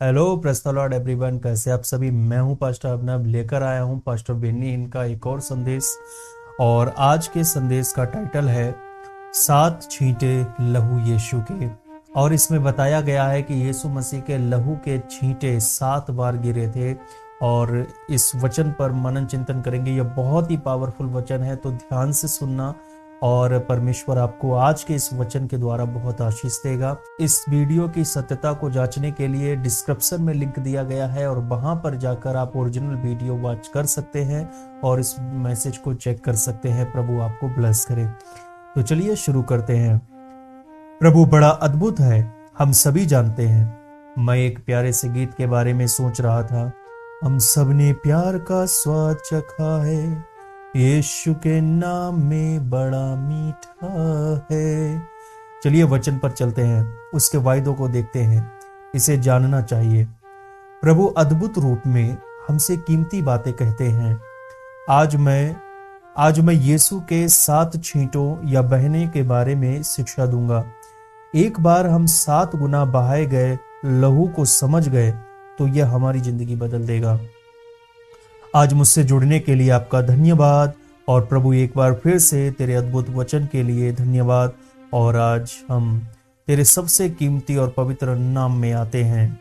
Hello praise the Lord everyone, कैसे आप सभी। मैं हूं पास्टर अभिनव, लेकर आया हूं पास्टर बेन्नी इनका एक और संदेश। और आज के संदेश का टाइटल है 7 छींटे लहू यीशु के। और इसमें बताया गया है कि यीशु मसीह के लहू के छींटे 7 बार गिरे थे। और इस वचन पर मनन चिंतन करेंगे। यह बहुत ही पावरफुल वचन है, तो ध्यान से सुनना और परमेश्वर आपको आज के इस वचन के द्वारा बहुत आशीष देगा। इस वीडियो की सत्यता को जांचने के लिए डिस्क्रिप्शन में लिंक दिया गया है और वहां पर जाकर आप ओरिजिनल वीडियो वॉच कर सकते हैं और इस मैसेज को चेक कर सकते हैं। प्रभु आपको ब्लेस करे। तो चलिए शुरू करते हैं। प्रभु बड़ा अद्भुत है, हम सभी जानते हैं। मैं एक प्यारे से गीत के बारे में सोच रहा था। हम सब ने प्यार का स्वाद चखा है, यीशु के नाम में बड़ा मीठा है। चलिए वचन पर चलते हैं, उसके वायदों को देखते हैं। इसे जानना चाहिए। प्रभु अद्भुत रूप में हमसे कीमती बातें कहते हैं। आज मैं यीशु के 7 छींटों या बहने के बारे में शिक्षा दूंगा। एक बार हम 7 गुना बहाए गए लहू को समझ गए तो यह हमारी जिंदगी बदल देगा। आज मुझसे जुड़ने के लिए आपका धन्यवाद। और प्रभु एक बार फिर से तेरे अद्भुत वचन के लिए धन्यवाद। और आज हम तेरे सबसे कीमती और पवित्र नाम में आते हैं,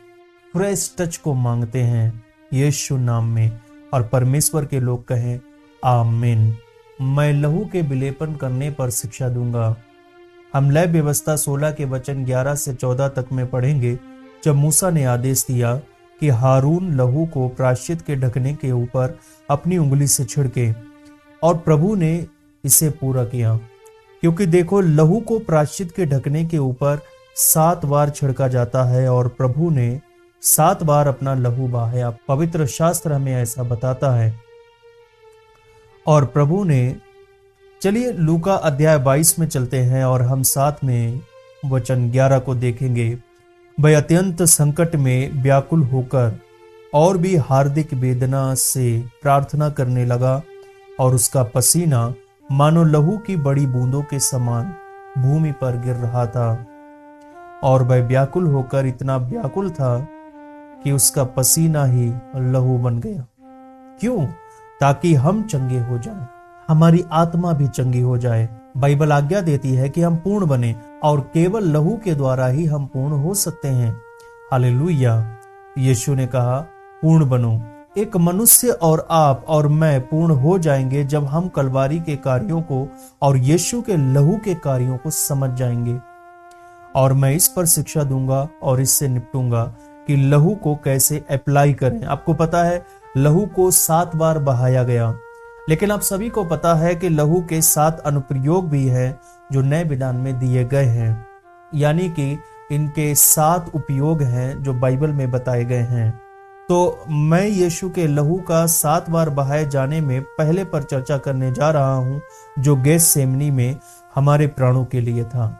फ्रेश टच को मांगते हैं यीशु नाम में। और परमेश्वर के लोग कहें आमीन। मैं लहू के विलेपन करने पर शिक्षा दूंगा। हम लय व्यवस्था 16 के वचन 11 से 14 तक में पढ़ेंगे। जब मूसा ने आदेश दिया कि हारून लहू को प्रायश्चित के ढकने के ऊपर अपनी उंगली से छिड़के, और प्रभु ने इसे पूरा किया। क्योंकि देखो, लहू को प्रायश्चित के ढकने के ऊपर 7 बार छिड़का जाता है और प्रभु ने 7 बार अपना लहू बहाया। पवित्र शास्त्र हमें ऐसा बताता है। और प्रभु ने, चलिए लूका अध्याय 22 में चलते हैं और हम साथ में वचन 11 को देखेंगे। वह अत्यंत संकट में व्याकुल होकर और भी हार्दिक वेदना से प्रार्थना करने लगा, और उसका पसीना मानो लहू की बड़ी बूंदों के समान भूमि पर गिर रहा था। और वह व्याकुल होकर इतना व्याकुल था कि उसका पसीना ही लहू बन गया। क्यों? ताकि हम चंगे हो जाएं, हमारी आत्मा भी चंगी हो जाए। बाइबल आज्ञा देती है कि हम पूर्ण बने, और केवल लहू के द्वारा ही हम पूर्ण हो सकते हैं। हालेलुया। यीशु ने कहा पूर्ण बनो। एक मनुष्य और आप और मैं पूर्ण हो जाएंगे जब हम कलवारी के कार्यों को और यीशु के लहू के कार्यों को समझ जाएंगे। और मैं इस पर शिक्षा दूंगा और इससे निपटूंगा कि लहू को कैसे अप्लाई करें। आपको पता है लहू को 7 बार बहाया गया, लेकिन आप सभी को पता है कि लहू के 7 अनुप्रयोग भी हैं जो नए विधान में दिए गए हैं। यानी कि इनके 7 उपयोग हैं जो बाइबल में बताए गए हैं। तो मैं यीशु के लहू का 7 बार बहाए जाने में पहले पर चर्चा करने जा रहा हूं, जो गेतसेमनी में हमारे प्राणों के लिए था,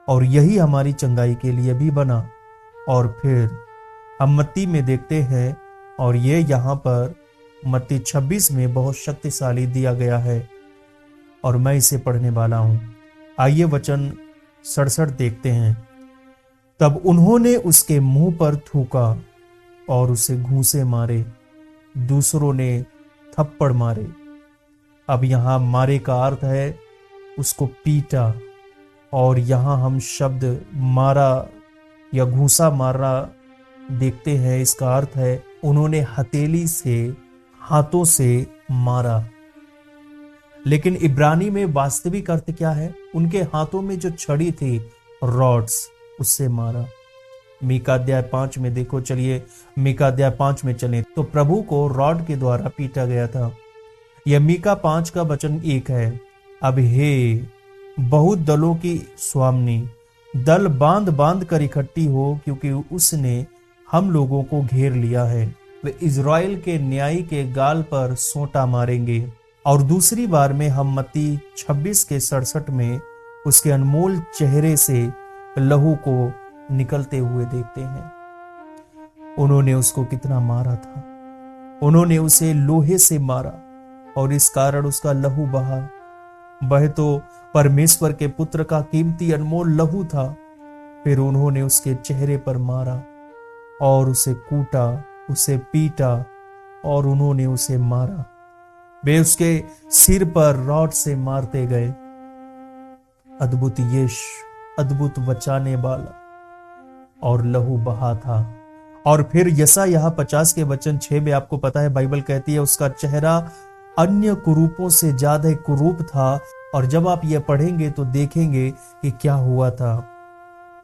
और यही हमारी चंगाई के लिए भी बना। और फिर हम मत्ती में देखते हैं, और ये यहाँ पर मत्ती 26 में बहुत शक्तिशाली दिया गया है, और मैं इसे पढ़ने वाला हूं। आइए वचन 67 देखते हैं। तब उन्होंने उसके मुंह पर थूका और उसे घूंसे मारे, दूसरों ने थप्पड़ मारे। अब यहां मारे का अर्थ है उसको पीटा, और यहां हम शब्द मारा या घूंसा मारा देखते हैं। इसका अर्थ है उन्होंने हथेली से, हाथों से मारा। लेकिन इब्रानी में वास्तविक अर्थ क्या है? उनके हाथों में जो छड़ी थी, रॉड्स, उससे मारा। मीका अध्याय 5 में देखो, चलिए मीका अध्याय 5 में चलें तो प्रभु को रॉड के द्वारा पीटा गया था। यह मीका 5 का वचन 1 है। अब हे बहुत दलों की स्वामिनी, दल बांध बांध कर इकट्ठी हो, क्योंकि उसने हम लोगों को घेर लिया है। वे इज़राइल के न्यायी के गाल पर सोंटा मारेंगे। और दूसरी बार में हम मत्ती 26 के 67 में उसके अनमोल चेहरे से लहू को निकलते हुए देखते हैं। उन्होंने उसको कितना मारा था। उन्होंने उसे लोहे से मारा, और इस कारण उसका लहू बहा। वह तो परमेश्वर के पुत्र का कीमती अनमोल लहू था। फिर उन्होंने उसके चेहरे पर मारा, और उसे कूटा, उसे पीटा और उन्होंने उसे मारा। वे उसके सिर पर रॉड से मारते गए। अद्भुत यीशु, अद्भुत बचाने वाला, और लहू बहा था। और फिर यशायाह 50 के वचन 6 में आपको पता है बाइबल कहती है उसका चेहरा अन्य कुरूपों से ज्यादा कुरूप था। और जब आप यह पढ़ेंगे तो देखेंगे कि क्या हुआ था।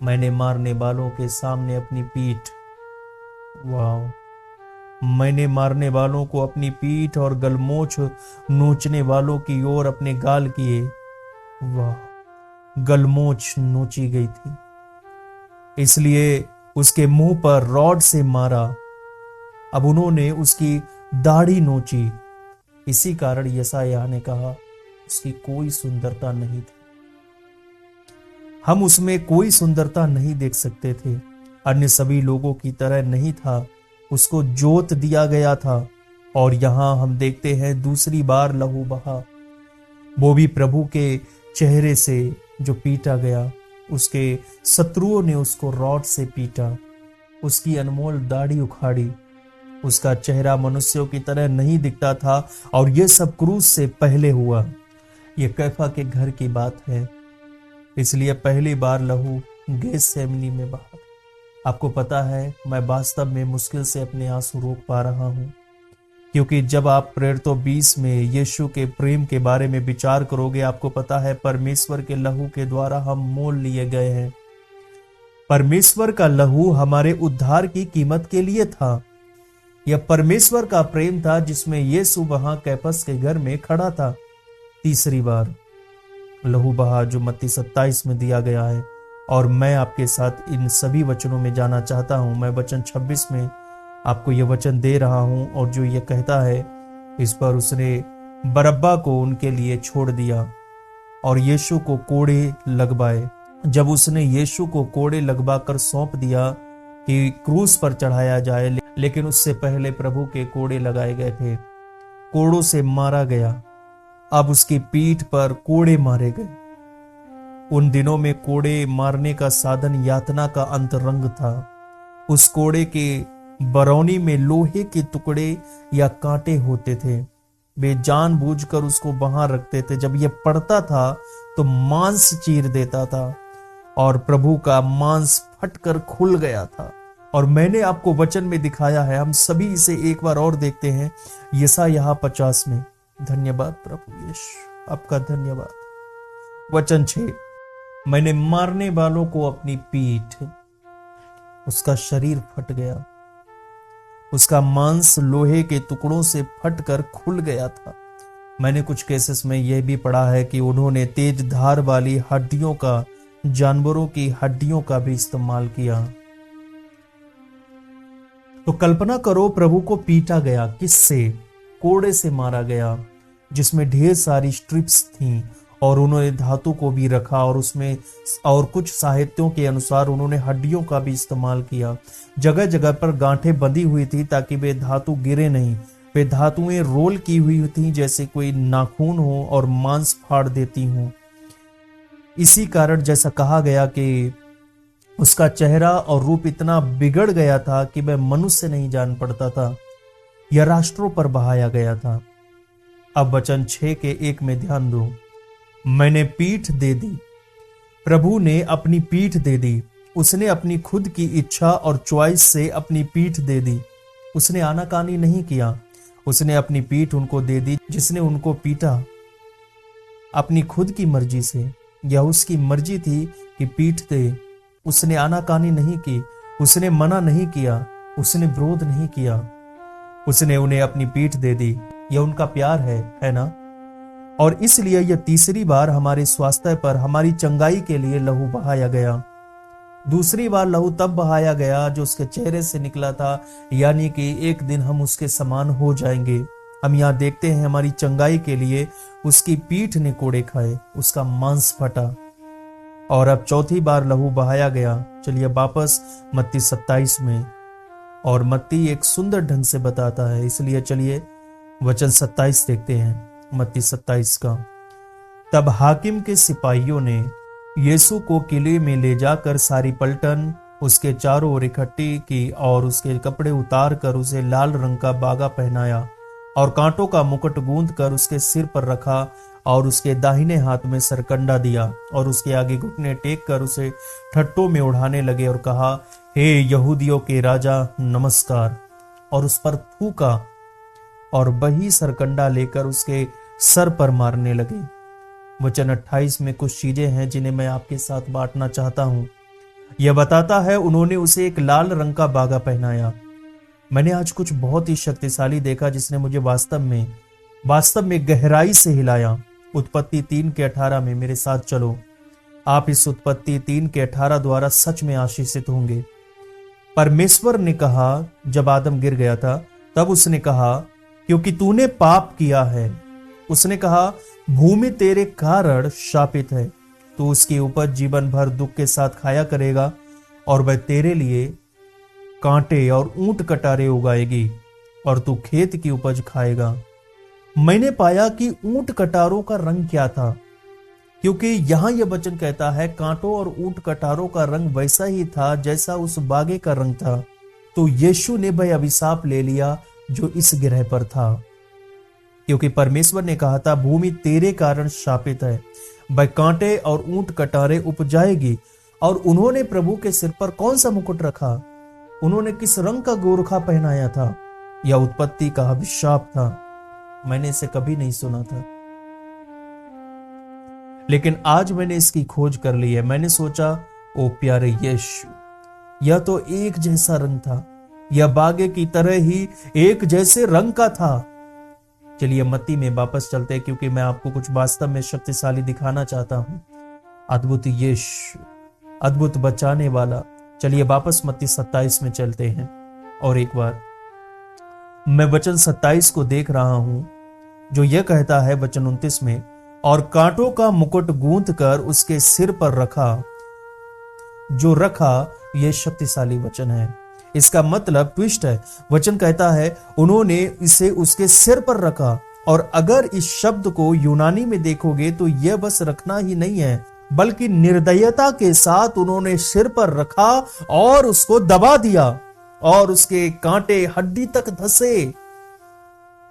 मैंने मारने वालों के सामने अपनी पीठ, वाह, मैंने मारने वालों को अपनी पीठ और गलमोछ नोचने वालों की ओर अपने गाल किए। वाह, गलमोछ नोची गई थी, इसलिए उसके मुंह पर रॉड से मारा। अब उन्होंने उसकी दाढ़ी नोची। इसी कारण यशायाह ने कहा उसकी कोई सुंदरता नहीं थी, हम उसमें कोई सुंदरता नहीं देख सकते थे, अन्य सभी लोगों की तरह नहीं था, उसको जोत दिया गया था। और यहां हम देखते हैं दूसरी बार लहू बहा, वो भी प्रभु के चेहरे से जो पीटा गया। उसके शत्रुओं ने उसको रॉड से पीटा, उसकी अनमोल दाढ़ी उखाड़ी, उसका चेहरा मनुष्यों की तरह नहीं दिखता था। और यह सब क्रूस से पहले हुआ। यह कैफा के घर की बात है, इसलिए पहली बार लहू गेतसेमनी में बहा। आपको पता है मैं वास्तव में मुश्किल से अपने आंसू रोक पा रहा हूं, क्योंकि जब आप प्रेरितों 20 में यीशु के प्रेम के बारे में विचार करोगे, आपको पता है परमेश्वर के लहू के द्वारा हम मोल लिए गए हैं। परमेश्वर का लहू हमारे उद्धार की कीमत के लिए था। यह परमेश्वर का प्रेम था जिसमें यीशु वहां कैफस के घर में खड़ा था। तीसरी बार लहू बहा जो मत्ती 27 में दिया गया है। और मैं आपके साथ इन सभी वचनों में जाना चाहता हूं। मैं वचन 26 में आपको यह वचन दे रहा हूं, और जो यह कहता है, इस पर उसने बरअब्बा को उनके लिए छोड़ दिया और यीशु को कोड़े लगवाए। जब उसने यीशु को कोड़े लगवा कर सौंप दिया कि क्रूस पर चढ़ाया जाए, लेकिन उससे पहले प्रभु के कोड़े लगाए गए थे, कोड़ों से मारा गया। अब उसकी पीठ पर कोड़े मारे गए। उन दिनों में कोड़े मारने का साधन यातना का अंतरंग था। उस कोड़े के बरौनी में लोहे के टुकड़े या कांटे होते थे। वे जानबूझकर उसको वहां रखते थे। जब यह पड़ता था तो मांस चीर देता था और प्रभु का मांस फटकर खुल गया था। और मैंने आपको वचन में दिखाया है, हम सभी इसे एक बार और देखते हैं यशायाह 50 में। धन्यवाद प्रभु यीशु, आपका धन्यवाद। वचन 6, मैंने मारने वालों को अपनी पीठ, उसका शरीर फट गया, उसका मांस लोहे के टुकड़ों से फटकर खुल गया था। मैंने कुछ केसेस में यह भी पढ़ा है कि उन्होंने तेज धार वाली हड्डियों का, जानवरों की हड्डियों का भी इस्तेमाल किया। तो कल्पना करो प्रभु को पीटा गया, किससे? कोड़े से मारा गया, जिसमें ढेर सारी स्ट्रिप्स थीं, और उन्होंने धातु को भी रखा, और उसमें और कुछ साहित्यों के अनुसार उन्होंने हड्डियों का भी इस्तेमाल किया। जगह जगह पर गांठें बंधी हुई थी ताकि वे धातु गिरे नहीं। वे धातुएं रोल की हुई थी जैसे कोई नाखून हो और मांस फाड़ देती हो। इसी कारण जैसा कहा गया कि उसका चेहरा और रूप इतना बिगड़ गया था कि वह मनुष्य नहीं जान पड़ता था। यह राष्ट्रों पर बहाया गया था। अब वचन 6 के 1 में ध्यान दो। मैंने पीठ दे दी। प्रभु ने अपनी पीठ दे दी। उसने अपनी खुद की इच्छा और चॉइस से अपनी पीठ दे दी। उसने आनाकानी नहीं किया। उसने अपनी पीठ उनको दे दी जिसने उनको पीटा। अपनी खुद की मर्जी से, यह उसकी मर्जी थी कि पीठ दे। उसने आनाकानी नहीं की, उसने मना नहीं किया, उसने विरोध नहीं किया। उसने उन्हें अपनी पीठ दे दी। यह उनका प्यार है ना? और इसलिए यह तीसरी बार हमारे स्वास्थ्य पर, हमारी चंगाई के लिए लहू बहाया गया। दूसरी बार लहू तब बहाया गया जो उसके चेहरे से निकला था, यानी कि एक दिन हम उसके समान हो जाएंगे। हम यहाँ देखते हैं हमारी चंगाई के लिए उसकी पीठ ने कोड़े खाए, उसका मांस फटा। और अब चौथी बार लहू बहाया गया। चलिए वापस मत्ती 27 में, और मत्ती एक सुंदर ढंग से बताता है, इसलिए चलिए वचन 27 देखते हैं, मत्ती 27 का। तब हाकिम के सिपाहियों ने यीशु को किले में ले जाकर सारी पलटन उसके चारों ओर इकट्ठी की और उसके कपड़े उतार कर उसे लाल रंग का बागा पहनाया और कांटों का मुकुट गूंद कर उसके सिर पर रखा और उसके दाहिने हाथ में सरकंडा दिया और उसके आगे घुटने टेक कर उसे ठट्टों में उड़ाने लगे और कहा, हे यहूदियों के राजा नमस्कार, और उस पर थूका और वही सरकंडा लेकर उसके सर पर मारने लगे। वचन 28 में कुछ चीजें हैं जिन्हें मैं आपके साथ बांटना चाहता हूं। यह बताता है, उन्होंने उसे एक लाल रंग का बागा पहनाया। मैंने आज कुछ बहुत ही शक्तिशाली देखा जिसने मुझे वास्तव में गहराई से हिलाया। उत्पत्ति 3 के 18 में मेरे साथ चलो। आप इस उत्पत्ति 3 के 18 द्वारा सच में आशीषित होंगे। परमेश्वर ने कहा, जब आदम गिर गया था तब उसने कहा, क्योंकि तूने पाप किया है, उसने कहा, भूमि तेरे कारण शापित है, तू उसकी उपज जीवन भर दुख के साथ खाया करेगा और वह तेरे लिए कांटे और ऊंट कटारे उगाएगी और तू खेत की उपज खाएगा। मैंने पाया कि ऊंट कटारों का रंग क्या था, क्योंकि यहां यह वचन कहता है कांटों और ऊंट कटारों का रंग वैसा ही था जैसा उस बागे का रंग था। तो यीशु ने वह अभिशाप ले लिया जो इस ग्रह पर था, क्योंकि परमेश्वर ने कहा था, भूमि तेरे कारण शापित है, वह कांटे और ऊंट कटारे उपजाएगी। और उन्होंने प्रभु के सिर पर कौन सा मुकुट रखा, उन्होंने किस रंग का गोरखा पहनाया था? यह उत्पत्ति का अभिशाप था। मैंने इसे कभी नहीं सुना था, लेकिन आज मैंने इसकी खोज कर ली है। मैंने सोचा, ओ प्यारे यीशु, यह तो एक जैसा रंग था, यह बागे की तरह ही एक जैसे रंग का था। चलिए मत्ती में वापस चलते हैं, क्योंकि मैं आपको कुछ वास्तव में शक्तिशाली दिखाना चाहता हूं। अद्भुत यीशु, अद्भुत बचाने वाला। चलिए वापस मत्ती 27 में चलते हैं। और एक बार मैं वचन 27 को देख रहा हूं, जो यह कहता है वचन 29 में, और कांटों का मुकुट गूंथ कर उसके सिर पर रखा। जो रखा, यह शक्तिशाली वचन है। इसका मतलब ट्विस्ट है। वचन कहता है, उन्होंने इसे उसके सिर पर रखा। और अगर इस शब्द को यूनानी में देखोगे तो यह बस रखना ही नहीं है, बल्कि निर्दयता के साथ उन्होंने सिर पर रखा और उसको दबा दिया और उसके कांटे हड्डी तक धसे।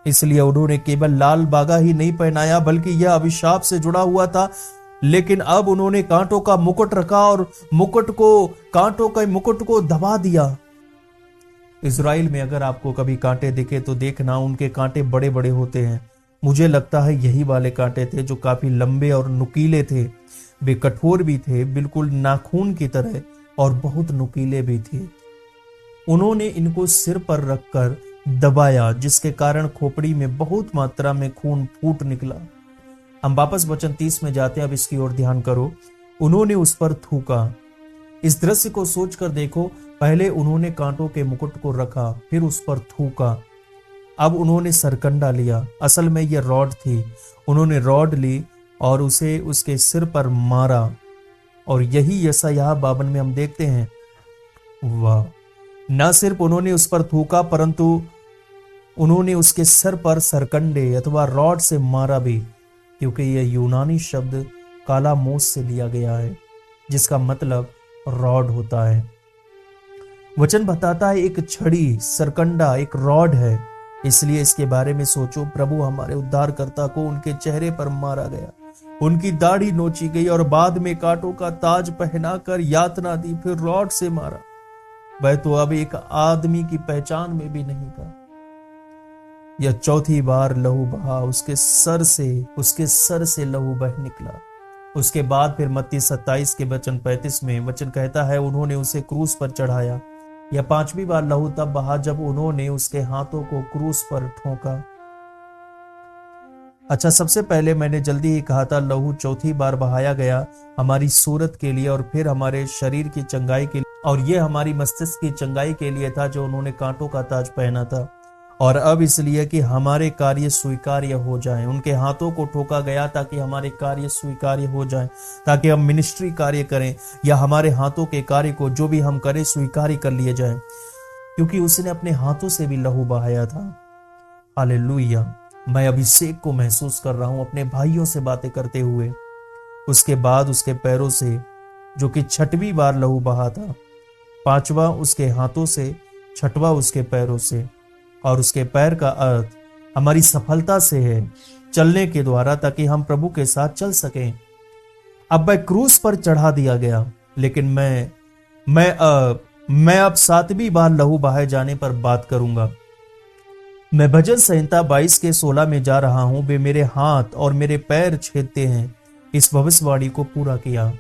इसलिए उन्होंने केवल लाल बागा ही नहीं पहनाया, बल्कि यह अभिशाप से जुड़ा हुआ था। लेकिन अब उन्होंने कांटों का मुकुट रखा और कांटों के मुकुट को दबा दिया। इजराइल में अगर आपको कभी कांटे दिखे तो देखना, उनके कांटे बड़े बड़े होते हैं। मुझे लगता है यही वाले कांटे थे जो काफी लंबे और नुकीले थे। वे कठोर भी थे, बिल्कुल नाखून की तरह, और बहुत नुकीले भी थे। उन्होंने इनको सिर पर रखकर दबाया, जिसके कारण खोपड़ी में बहुत मात्रा में खून फूट निकला। हम वापस वचन 30 में जाते हैं। अब इसकी ओर ध्यान करो। उन्होंने उस पर थूका। इस दृश्य को सोचकर देखो। पहले उन्होंने कांटों के मुकुट को रखा, फिर उस पर थूका। अब उन्होंने सरकंडा लिया। असल में यह रॉड थी। उन्होंने रॉड ली और उसे उसके सिर पर मारा। और यही यशायाह 52 में हम देखते हैं। वाह! न सिर्फ उन्होंने उस पर थूका, परंतु उन्होंने उसके सर पर सरकंडे अथवा रॉड से मारा भी, क्योंकि यह यूनानी शब्द काला मोस से लिया गया है, जिसका मतलब रॉड होता है। वचन बताता है एक छड़ी, सरकंडा एक रॉड है। इसलिए इसके बारे में सोचो। प्रभु हमारे उद्धारकर्ता को उनके चेहरे पर मारा गया, उनकी दाढ़ी नोची गई और बाद में कांटों का ताज पहनाकर यातना दी, फिर रॉड से मारा। वह तो अब एक आदमी की पहचान में भी नहीं था। यह चौथी बार लहू बहा। उसके सर से लहू बह निकला। उसके बाद फिर मत्ती 27 के वचन 35 में वचन कहता है, उन्होंने उसे क्रूस पर चढ़ाया। यह 5वीं बार लहू तब बहा जब उन्होंने उसके हाथों को क्रूस पर ठोका। अच्छा, सबसे पहले मैंने जल्दी ही कहा था, लहू चौथी बार बहाया गया हमारी सूरत के लिए और फिर हमारे शरीर की चंगाई के लिए, और यह हमारी मस्तिष्क की चंगाई के लिए था जो उन्होंने कांटों का ताज पहना था। और अब इसलिए कि हमारे कार्य स्वीकार्य हो जाएं। उनके हाथों को ठोका गया ताकि हमारे कार्य स्वीकार्य हो जाएं, ताकि हम मिनिस्ट्री कार्य करें या हमारे हाथों के कार्य को जो भी हम करें स्वीकार्य कर लिए जाएं, क्योंकि उसने अपने हाथों से भी लहू बहाया था। हालेलुया! मैं अभिषेक को महसूस कर रहा हूं अपने भाइयों से बातें करते हुए। उसके बाद उसके पैरों से, जो कि 6वीं बार लहू बहा था, पांचवा उसके हाथों से, छठवां उसके पैरों से। और उसके पैर का अर्थ हमारी सफलता से है, चलने के द्वारा, ताकि हम प्रभु के साथ चल सकें। अब मैं क्रूस पर चढ़ा दिया गया, लेकिन मैं अब 7वीं बार लहू बहाए जाने पर बात करूंगा। मैं भजन संहिता 22 के 16 में जा रहा हूं। वे मेरे हाथ और मेरे पैर छेदते हैं, इस भविष्यवाणी को पूरा किया।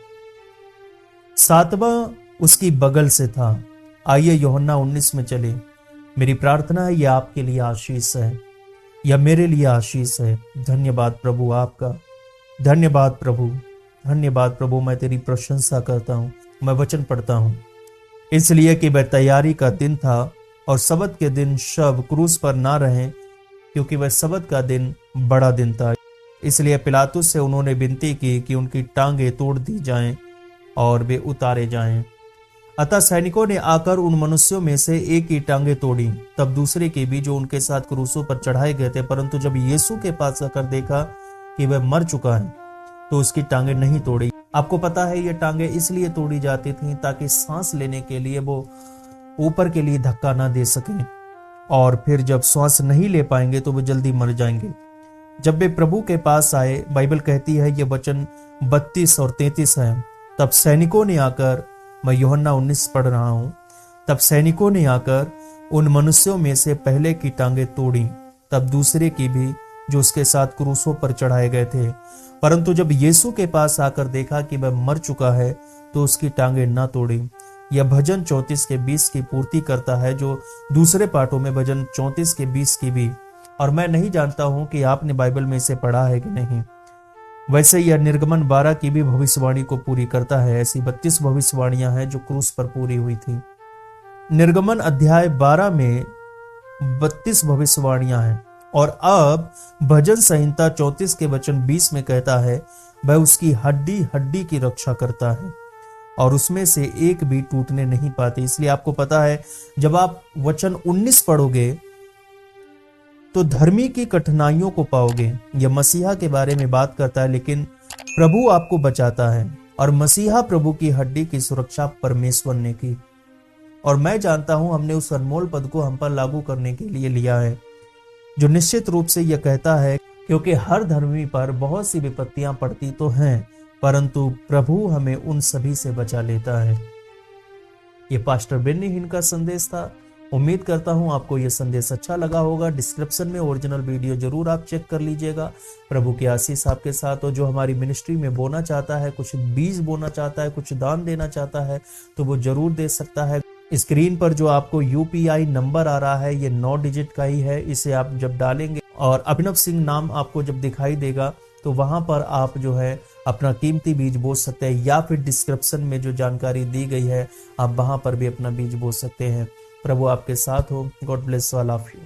7वां उसकी बगल से था। आइए यूहन्ना 19 में चले। मेरी प्रार्थना है यह आपके लिए आशीष है, यह मेरे लिए आशीष है। धन्यवाद प्रभु आपका, धन्यवाद प्रभु, धन्यवाद प्रभु। मैं तेरी प्रशंसा करता हूं। मैं वचन पढ़ता हूं इसलिए कि वह तैयारी का दिन था और सबत के दिन शव क्रूस पर ना रहे, क्योंकि वह सबत का दिन बड़ा दिन था। इसलिए पिलातुस से उन्होंने विनती की कि उनकी टांगें तोड़ दी जाएं और वे उतारे जाएं। अतः सैनिकों ने आकर उन मनुष्यों में से एक की टांगें तोड़ी, तब दूसरे की भी, जो उनके साथ क्रूसों पर चढ़ाए गए थे। परंतु जब यीशु के पास आकर देखा कि वह मर चुका है, तो उसकी टांगें नहीं तोड़ी। आपको पता है ये टांगें इसलिए तोड़ी जाती थी ताकि सांस लेने के लिए वो ऊपर के लिए धक्का ना दे सकें, और फिर जब सांस नहीं ले पाएंगे तो वो जल्दी मर जाएंगे। जब वे प्रभु के पास आए, बाइबल कहती है, ये वचन 32 और 33 है। तब सैनिकों ने आकर, मैं यूहन्ना 19 पढ़ रहा हूं, तब सैनिकों ने आकर उन मनुष्यों में से पहले की टांगें तोड़ी, तब दूसरे की भी, जो उसके साथ क्रूसों पर चढ़ाए गए थे। परंतु जब यीशु के पास आकर देखा कि वह मर चुका है, तो उसकी टांगें न तोड़ी। यह भजन 34 के 20 की पूर्ति करता है, जो दूसरे पाठों में भजन 34 के 20 की भी। और मैं नहीं जानता हूं कि आपने बाइबल में इसे पढ़ा है कि नहीं। वैसे यह निर्गमन 12 की भी भविष्यवाणी को पूरी करता है। ऐसी 32 भविष्यवाणियां हैं जो क्रूस पर पूरी हुई थी। निर्गमन अध्याय 12 में 32 भविष्यवाणियां हैं। और अब भजन संहिता 34 के वचन 20 में कहता है, वह उसकी हड्डी हड्डी की रक्षा करता है और उसमें से एक भी टूटने नहीं पाती। इसलिए आपको पता है, जब आप वचन 19 पढ़ोगे तो धर्मी की कठिनाइयों को पाओगे। यह मसीहा के बारे में बात करता है, लेकिन प्रभु आपको बचाता है। और मसीहा प्रभु की हड्डी की सुरक्षा परमेश्वर ने की। और मैं जानता हूं हमने उस अनमोल पद को हम पर लागू करने के लिए लिया है, जो निश्चित रूप से यह कहता है, क्योंकि हर धर्मी पर बहुत सी विपत्तियां पड़ती तो हैं, परंतु प्रभु हमें उन सभी से बचा लेता है। ये पास्टर बेन्नी हिन का संदेश था। उम्मीद करता हूं आपको यह संदेश अच्छा लगा होगा। डिस्क्रिप्शन में ओरिजिनल वीडियो जरूर आप चेक कर लीजिएगा। प्रभु की आशीष आपके साथ हो। जो हमारी मिनिस्ट्री में बोना चाहता है, कुछ बीज बोना चाहता है, कुछ दान देना चाहता है, तो वो जरूर दे सकता है। स्क्रीन पर जो आपको यूपीआई नंबर आ रहा है, ये 9 डिजिट का ही है। इसे आप जब डालेंगे और अभिनव सिंह नाम आपको जब दिखाई देगा, तो वहां पर आप जो है अपना कीमती बीज बो सकते हैं, या फिर डिस्क्रिप्शन में जो जानकारी दी गई है आप वहां पर भी अपना बीज बो सकते हैं। प्रभु आपके साथ हो। God bless all of you.